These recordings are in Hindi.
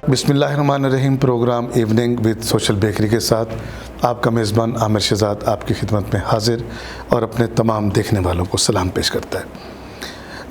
बिस्मिल्लाहिर्रहमानिर्रहीम। Program evening with social bakery के साथ आपका मेज़बान आमिर शहज़ाद आपकी खिदमत में हाजिर और अपने तमाम देखने वालों को सलाम पेश करता है।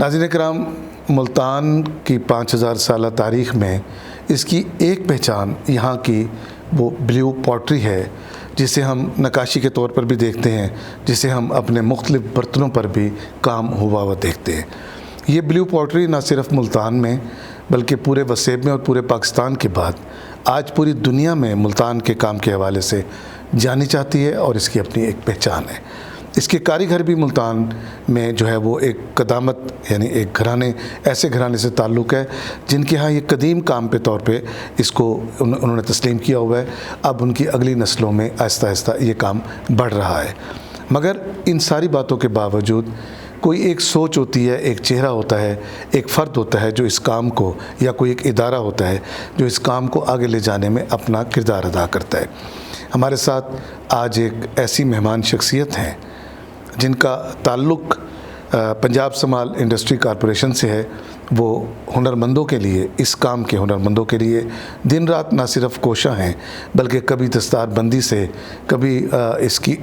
नाज़रीन कराम, मुल्तान की 5000 साल तारीख़ में इसकी एक पहचान यहाँ की वो ब्लू पॉटरी है, जिसे हम नक्काशी के तौर पर भी देखते हैं, जिसे हम अपने मुख्तलिफ़ बर्तनों पर भी काम हुआ हुआ देखते हैं। ये ब्लू पॉटरी ना सिर्फ मुल्तान में बल्कि पूरे वसेब में और पूरे पाकिस्तान के बाद आज पूरी दुनिया में मुल्तान के काम के हवाले से जानी जाती है और इसकी अपनी एक पहचान है। इसके कारीगर भी मुल्तान में जो है वो एक कदामत यानी एक घराने ऐसे घराने से ताल्लुक़ है जिनके यहाँ ये कदीम काम पे तौर पे इसको उन्होंने तस्लीम किया हुआ है। अब उनकी अगली नस्लों में आहिस्ता आहिस्ता ये काम बढ़ रहा है। मगर इन सारी बातों के बावजूद कोई एक सोच होती है, एक चेहरा होता है, एक फ़र्द होता है जो इस काम को, या कोई एक इदारा होता है जो इस काम को आगे ले जाने में अपना किरदार अदा करता है। हमारे साथ आज एक ऐसी मेहमान शख्सियत हैं जिनका ताल्लुक़ पंजाब समाल इंडस्ट्री कॉरपोरेशन से है। वो हुनरमंदों के लिए, इस काम के हुनरमंदों के लिए दिन रात ना सिर्फ कोशा हैं बल्कि कभी दस्तारबंदी से, कभी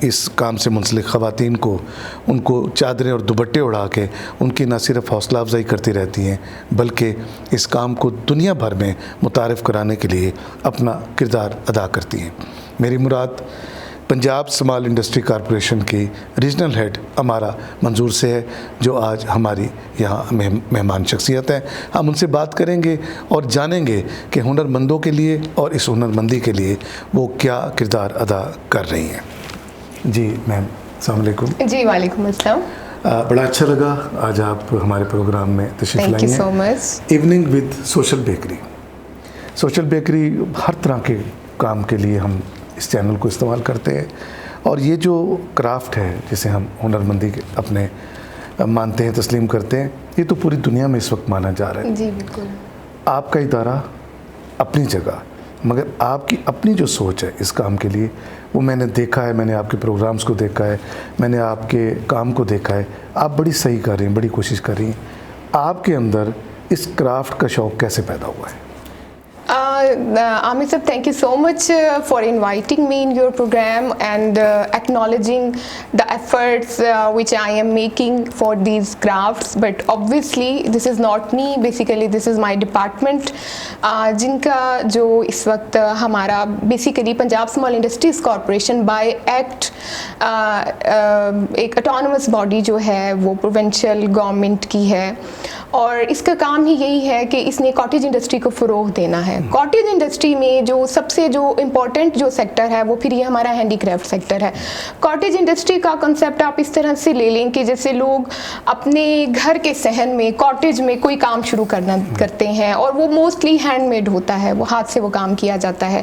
इस काम से मुंसलिक ख़वातीन को उनको चादरें और दुपट्टे उड़ा के उनकी ना सिर्फ हौसला अफजाई करती रहती हैं बल्कि इस काम को दुनिया भर में मुतारिफ़ कराने के लिए अपना किरदार अदा करती हैं। मेरी मुराद पंजाब समाल इंडस्ट्री कॉरपोरेशन की रीजनल हेड अमारा मंजूर से है, जो आज हमारी यहाँ मेहमान शख्सियत है। हम उनसे बात करेंगे और जानेंगे कि हुनरमंदों के लिए और इस हुनरमंदी के लिए वो क्या किरदार अदा कर रही हैं। जी मैम, अस्सलाम वालेकुम। जी वालेकुम अस्सलाम। बड़ा अच्छा लगा आज आप हमारे प्रोग्राम में तशरीफ़ लाई हैं। Thank you so much. Evening with social bakery. Social bakery हर तरह के काम के लिए हम इस चैनल को इस्तेमाल करते हैं और ये जो क्राफ्ट है जिसे हम हुनरमंदी अपने मानते हैं, तस्लीम करते हैं, ये तो पूरी दुनिया में इस वक्त माना जा रहा है। जी बिल्कुल। आपका इदारा अपनी जगह, मगर आपकी अपनी जो सोच है इस काम के लिए, वो मैंने देखा है, मैंने आपके प्रोग्राम्स को देखा है, मैंने आपके काम को देखा है। आप बड़ी सही कर रही हैं, बड़ी कोशिश कर रही हैं। आपके अंदर इस क्राफ्ट का शौक़ कैसे पैदा हुआ है? Amir sir, thank you so much for inviting me in your program and acknowledging the efforts which I am making for these crafts. But obviously this is not me, basically this is my department, जिनका जो इस वक्त हमारा basically Punjab small industries corporation bye act एक ऑटोनमस बॉडी जो है वो प्रोविंशियल गवर्नमेंट की है और इसका काम ही यही है कि इसने कॉटेज इंडस्ट्री को फ़रोग़ देना है। कॉटेज इंडस्ट्री में जो सबसे जो इम्पोर्टेंट जो सेक्टर है वो फिर ये हमारा हैंडीक्राफ्ट सेक्टर है। कॉटेज इंडस्ट्री का कंसेप्ट आप इस तरह से ले लें कि जैसे लोग अपने घर के सहन में कॉटेज में कोई काम शुरू करते हैं और वो मोस्टली हैंडमेड होता है, वो हाथ से वो काम किया जाता है।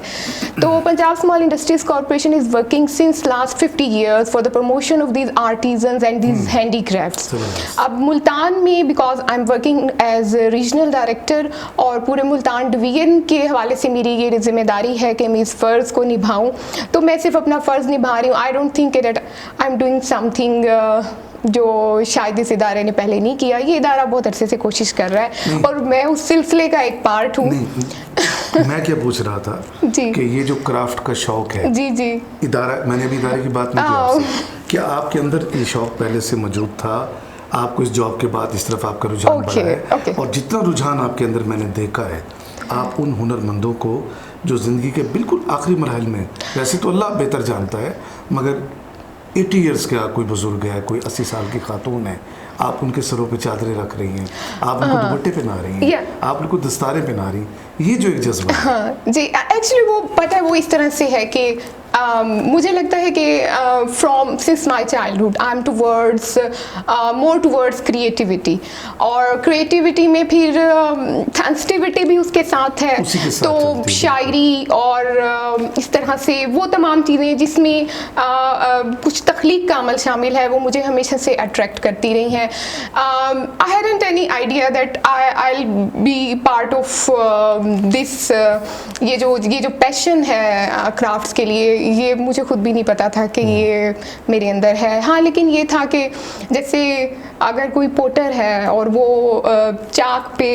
तो Punjab small industries corporation is working since last 50 years for the promotion of these artisans and these handicrafts. अब मुल्तान में because I am working as regional director और पूरे मुल्तान डिवीजन के हवाले से मेरी ये जिम्मेदारी है कि मैं इस फ़र्ज़ को निभाऊं। तो मैं सिर्फ अपना फ़र्ज़ निभा रही हूँ। I don't think that I am doing something जो शायद इस इदारे ने पहले नहीं किया। ये इदारा बहुत अरसे से कोशिश कर रहा है और मैं उस सिलसिले का एक पार्ट हूँ। मैं क्या पूछ रहा था कि ये जो क्राफ्ट का शौक है, जी जी, इदारा, मैंने अभी इदारे की बात नहीं की आपसे, क्या आपके अंदर ये शौक पहले से मौजूद था? आपको इस जॉब के बाद इस तरफ आपका रुझान बढ़ा है और जितना रुझान आपके अंदर मैंने देखा है, आप उन हुनरमंदों को जो ज़िंदगी के बिल्कुल आखिरी मरहल में, वैसे तो अल्लाह बेहतर जानता है, मगर 80 ईयर्स का कोई बुजुर्ग है, कोई 80 साल की खातून है, आप उनके सरों पे चादरें रख रही हैं, आप उनको दुपट्टे पहना रही हैं, आप उनको दस्तारें पहना रही हैं, ये जो एक जज्बा है। हाँ जी, एक्चुअली वो पता है वो इस तरह से है कि मुझे लगता है कि from since my childhood I am towards more towards creativity और क्रिएटिविटी में फिर सेंसिटिविटी भी उसके साथ है। तो शायरी और इस तरह से वो तमाम चीज़ें जिसमें कुछ तख्लीक का अमल शामिल है वो मुझे हमेशा से अट्रैक्ट करती रही हैं। I hadn't any idea that I will be part of this ये जो पैशन है क्राफ्ट्स के लिए, ये मुझे खुद भी नहीं पता था कि ये मेरे अंदर है। हाँ, लेकिन ये था कि जैसे अगर कोई पोटर है और वो चाक पे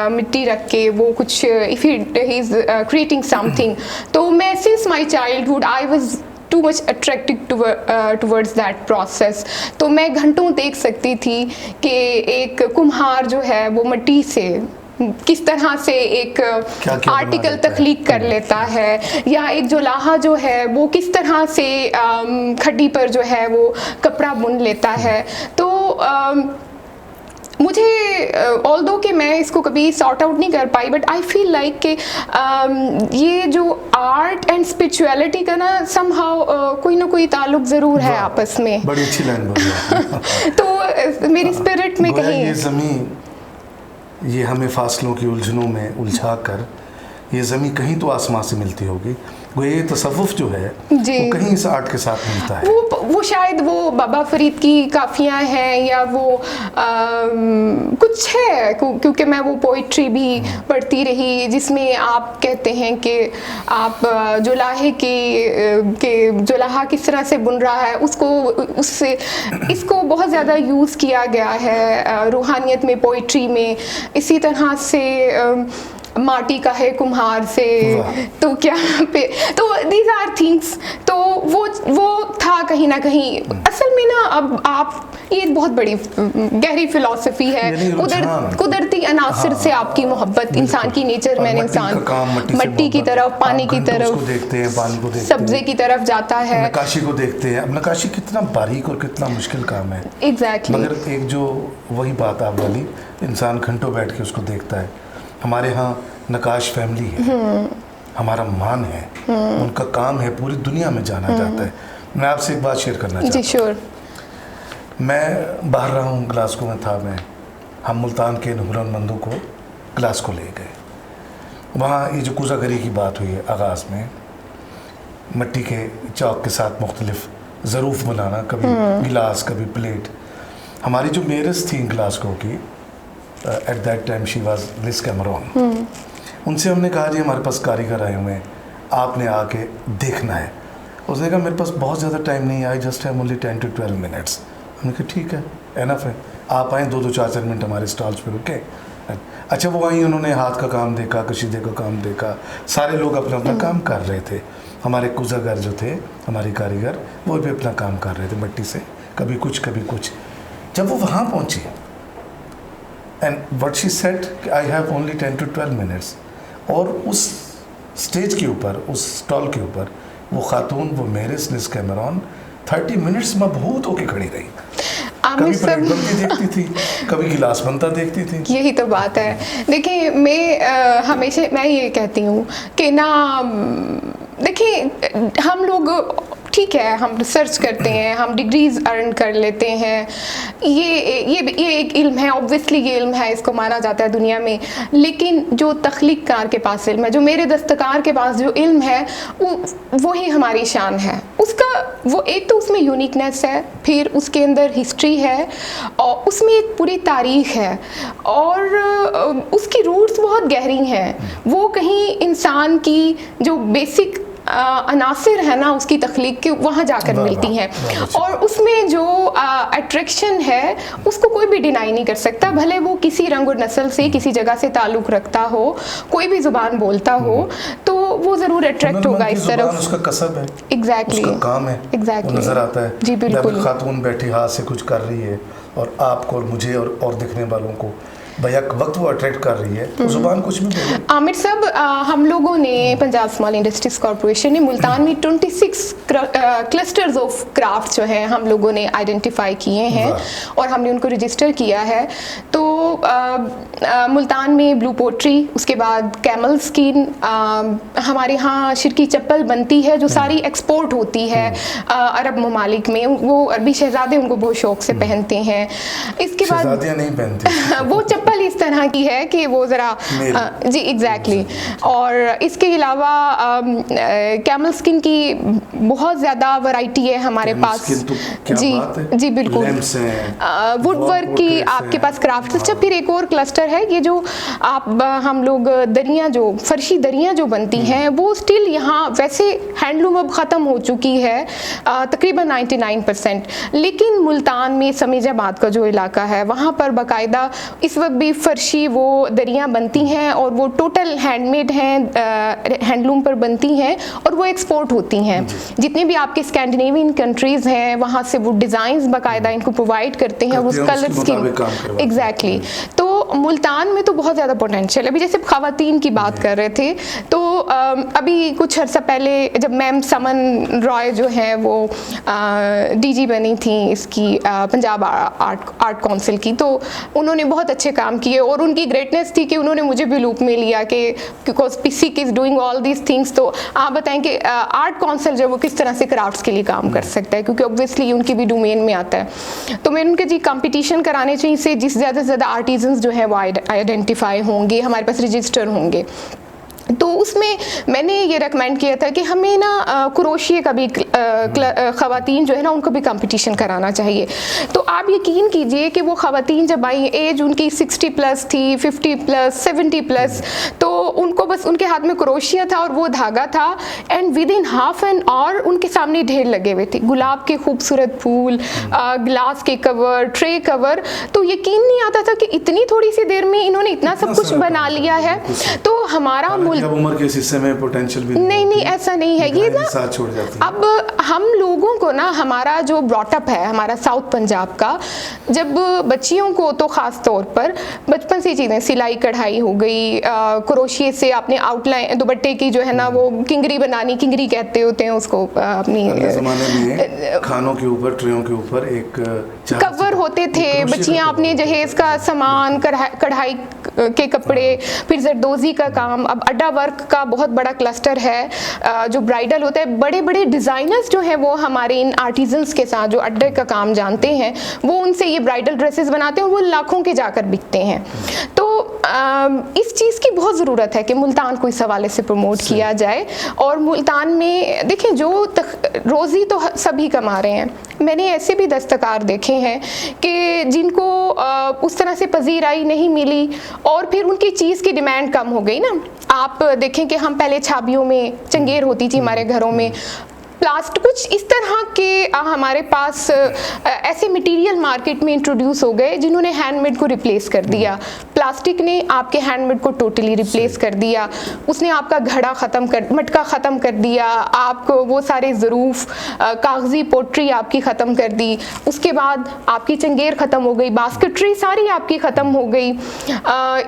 मिट्टी रख के वो कुछ if he is creating something, तो मैं since my childhood I was too much attracted towards that process. तो मैं घंटों देख सकती थी कि एक कुम्हार जो है वो मिट्टी से किस तरह से एक आर्टिकल तख्लीक कर लेता है, या एक जुलाहा जो है वो किस तरह से खड्डी पर जो है वो कपड़ा बुन लेता है। तो मुझे ऑल्दो कि मैं इसको कभी सॉर्ट आउट नहीं कर पाई, बट आई फील लाइक कि ये जो आर्ट एंड स्पिरिचुअलिटी का ना समहाउ कोई ना कोई ताल्लुक ज़रूर है आपस में। बड़ी अच्छी लाइन बोली। तो मेरी स्पिरिट में कहीं ये ज़मीन, ये हमें फासलों की उलझनों में उलझा कर ये ज़मीन कहीं तो आसमां से मिलती होगी। वो ये तसव्वुफ जो है वो कहीं इस आर्ट के साथ मिलता है। वो शायद वो बाबा फरीद की काफ़ियाँ हैं या वो कुछ है, क्योंकि मैं वो पोइट्री भी पढ़ती रही जिसमें आप कहते हैं कि आप जुलाहे के जुलाहा किस तरह से बुन रहा है उससे इसको बहुत ज़्यादा यूज़ किया गया है रूहानियत में, पोइट्री में। इसी तरह से माटी का है कुम्हार से, तो क्या पे, तो दीज आर थिंग्स। तो वो था कहीं ना कहीं असल में ना। अब आप ये बहुत बड़ी गहरी फिलॉसफी है, कुदरती अनासर से आपकी मोहब्बत, इंसान की नेचर में इंसान मट्टी की तरफ, पानी की तरफ देखते हैं, पानी को देखते हैं, सब्जे की तरफ जाता है, नक्काशी को देखते हैं। अब नक्काशी कितना बारीक और कितना मुश्किल काम है। एग्जैक्टली। मगर एक जो वही बात आप वाली, इंसान घंटों बैठ के उसको देखता है। हमारे यहाँ नकाश फैमिली है, हमारा मान है, उनका काम है, पूरी दुनिया में जाना जाता है। मैं आपसे एक बात शेयर करना चाहता हूँ। जी श्योर। मैं बाहर रहा हूँ, ग्लासगो में था मैं, हम मुल्तान के हुनरमंदों को ग्लासगो ले गए। वहाँ ये जो कूज़ागरी की बात हुई है आगाज़ में, मिट्टी के चौक के साथ मुख्तलिफ ज़रूफ़ बनाना, कभी गिलास कभी प्लेट। हमारी जो मेयर्स थी ग्लासगो की at that time she was Liz Cameron, उनसे हमने कहा जी हमारे पास कारीगर आए हुए हैं, आपने आके देखना है। उसने कहा मेरे पास बहुत ज़्यादा टाइम नहीं है, I just have only 10 to 12 minutes। हमने कहा ठीक है, एनफ है, आप आएँ 2-2 4-4 मिनट हमारे स्टॉल्स पे रुके। अच्छा, वो आई, उन्होंने हाथ का काम देखा, कशीदे का काम देखा, सारे लोग अपना अपना काम कर रहे थे। हमारे कुज़ागर जो थे, हमारी कारीगर, वो भी अपना काम कर रहे थे मिट्टी से, कभी कुछ कभी कुछ। जब वो वहाँ पहुँची and what she said, I have only 10 to 12 minutes, और उस स्टेज के ऊपर, उस स्टॉल के ऊपर वो खातून, वो मेरिस लिस कैमरॉन 30 मिनट्स मबहूत होके खड़ी रही। कभी प्लेट बनती देखती थी, कभी गिलास बनता देखती थी। यही तो बात है। देखिए, मैं हमेशा मैं ये कहती हूँ कि ना, देखिए हम लोग ठीक है, हम रिसर्च करते हैं, हम डिग्रीज अर्न कर लेते हैं, ये एक इल्म है, ऑब्वियसली ये इल्म है, इसको माना जाता है दुनिया में। लेकिन जो तख्लीक कार के पास इल्म है, जो मेरे दस्तकार के पास जो इल्म है, वो ही हमारी शान है। उसका वो एक तो उसमें यूनिकनेस है, फिर उसके अंदर हिस्ट्री है, और उसमें एक पूरी तारीख है, और उसकी रूट्स बहुत गहरी हैं। वो कहीं इंसान की जो बेसिक अनासिर है ना उसकी तख्लीक के, वहाँ जाकर मिलती हैं। और उसमें जो अट्रैक्शन है उसको कोई भी डिनाई नहीं कर सकता, भले वो किसी रंग और नस्ल से, किसी जगह से ताल्लुक़ रखता हो, कोई भी ज़ुबान बोलता हो, तो वो ज़रूर अट्रैक्ट होगा इस तरफ। उसका कसब है, एग्जैक्टली, उसका काम है, एग्जैक्टली, वो नज़र आता है। जी बिल्कुल। खातून बैठी हाथ से कुछ कर रही है, और आपको और मुझे और दिखने वालों को बैक वक्त वो अट्रैक्ट कर रही है, तो ज़ुबान कुछ भी बोले। आमिर साहब, हम लोगों ने पंजाब स्मॉल इंडस्ट्रीज कॉरपोरेशन ने मुल्तान में 26 क्लस्टर्स ऑफ क्राफ्ट जो हैं हम लोगों ने आइडेंटिफाई किए हैं, और हमने उनको रजिस्टर किया है। तो मुल्तान में ब्लू पोट्री, उसके बाद कैमल स्किन, हमारे यहाँ शिरकी चप्पल बनती है जो सारी एक्सपोर्ट होती है अरब ममालिक में। वो अरबी शहजादे उनको बहुत शौक से पहनते हैं। इसके बाद शहजादियाँ नहीं पहनती वो चप्पल इस तरह की है कि वो ज़रा जी एग्जैक्टली। और इसके अलावा कैमल स्किन की बहुत ज़्यादा वैरायटी है हमारे पास। जी जी बिल्कुल। वुड वर्क की आपके पास क्राफ्ट। अच्छा, फिर एक और क्लस्टर है ये जो हम लोग दरियाँ जो फर्शी दरियाँ जो बनती हैं वो स्टिल यहाँ वैसे हैंडलूम अब ख़त्म हो चुकी है तकरीबन 99%, लेकिन मुल्तान में समीजाबाद का जो इलाका है वहाँ पर बाकायदा इस वक्त भी फर्शी वो दरियाँ बनती हैं और वो टोटल हैंडमेड हैं, हैंडलूम पर बनती हैं और वो एक्सपोर्ट होती हैं। जितने भी आपके स्कैंडिनेवियन कंट्रीज़ हैं वहाँ से वो डिज़ाइंस बाकायदा इनको प्रोवाइड करते हैं, उस कलर स्कीम एग्जैक्टली। तो मुल्तान में तो बहुत ज़्यादा पोटेंशियल। अभी जैसे ख़वातीन की बात कर रहे थे तो अभी कुछ अर्सा पहले जब मैम समन रॉय जो है वो डीजी बनी थी इसकी पंजाब आर्ट काउंसिल की, तो उन्होंने बहुत अच्छे काम किए और उनकी ग्रेटनेस थी कि उन्होंने मुझे भी लूप में लिया कि because PISIC is doing all these things. तो आप बताएं कि आर्ट काउंसिल जो वो किस तरह से क्राफ्ट्स के लिए काम कर सकता है, क्योंकि ऑब्वियसली उनकी भी डोमेन में आता है। तो मैंने उनके जी कंपटीशन कराने चाहिए से जिस ज़्यादा से ज़्यादा आर्टिजन्स जो है वो आइडेंटिफाई होंगे, हमारे पास रजिस्टर होंगे। तो उसमें मैंने ये रेकमेंड किया था कि हमें ना क्रोशिया का भी ख़वातीन जो है ना उनको भी कंपटीशन कराना चाहिए। तो आप यकीन कीजिए कि वो ख़वातीन जब आई, एज उनकी 60+ थी, 50+, 70+, तो उनको बस उनके हाथ में क्रोशिया था और वो धागा था and with in half an hour उनके सामने ढेर लगे हुए थे, गुलाब के खूबसूरत फूल, ग्लास के कवर, ट्रे कवर। तो यकीन नहीं आता था कि इतनी थोड़ी सी देर में इन्होंने इतना सब कुछ बना लिया है। तो हमारा उम्र के हिस्से में पोटेंशियल भी नहीं ऐसा नहीं है ये ना, साथ छोड़ जाती है। अब हम लोगों को ना हमारा जो ब्रॉटअप है हमारा साउथ पंजाब का, जब बच्चियों को तो ख़ास तौर पर बचपन से चीज़ें सिलाई कढ़ाई हो गई, क्रोशिये से आपने आउटलाइन दुपट्टे की जो है ना वो किंगरी बनानी, किंगरी कहते होते हैं उसको, अपनी ज़माने में खानों के ऊपर ट्रेयों के ऊपर एक कवर होते थे, बच्चियाँ अपने जहेज़ का सामान, कढ़ाई के कपड़े, फिर जरदोजी का काम। अब अड्डा वर्क का बहुत बड़ा क्लस्टर है जो ब्राइडल होता है, बड़े बड़े डिज़ाइनर्स जो हैं वो हमारे इन आर्टिजन्स के साथ जो अड्डे का काम जानते हैं वो उनसे ये ब्राइडल ड्रेसेस बनाते हैं और वो लाखों के जाकर बिकते हैं। तो इस चीज़ की बहुत ज़रूरत है कि मुल्तान को इस हवाले से प्रमोट किया जाए। और मुल्तान में देखें जो रोज़ी तो सभी कमा रहे हैं, मैंने ऐसे भी दस्तकार देखे हैं कि जिनको उस तरह से पजीराई नहीं मिली और फिर उनकी चीज़ की डिमांड कम हो गई ना। आप देखें कि हम पहले छाबियों में चंगेर होती थी हमारे घरों में, प्लास्टिक कुछ इस तरह के हमारे पास ऐसे मटेरियल मार्केट में इंट्रोड्यूस हो गए जिन्होंने हैंडमेड को रिप्लेस कर दिया। प्लास्टिक ने आपके हैंडमेड को टोटली रिप्लेस कर दिया, उसने आपका घड़ा ख़त्म कर, मटका ख़त्म कर दिया, आपको वो सारे ज़रूफ़ कागज़ी पोट्री आपकी ख़त्म कर दी, उसके बाद आपकी चंगेर ख़त्म हो गई, बास्केटरी सारी आपकी ख़त्म हो गई,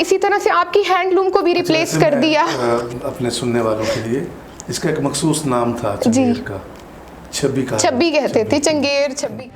इसी तरह से आपकी हैंडलूम को भी रिप्लेस कर दिया। अपने सुनने वालों के लिए इसका एक मखसूस नाम था चंगेर का, छब्बी कहते थे, चंगेर छब्बी।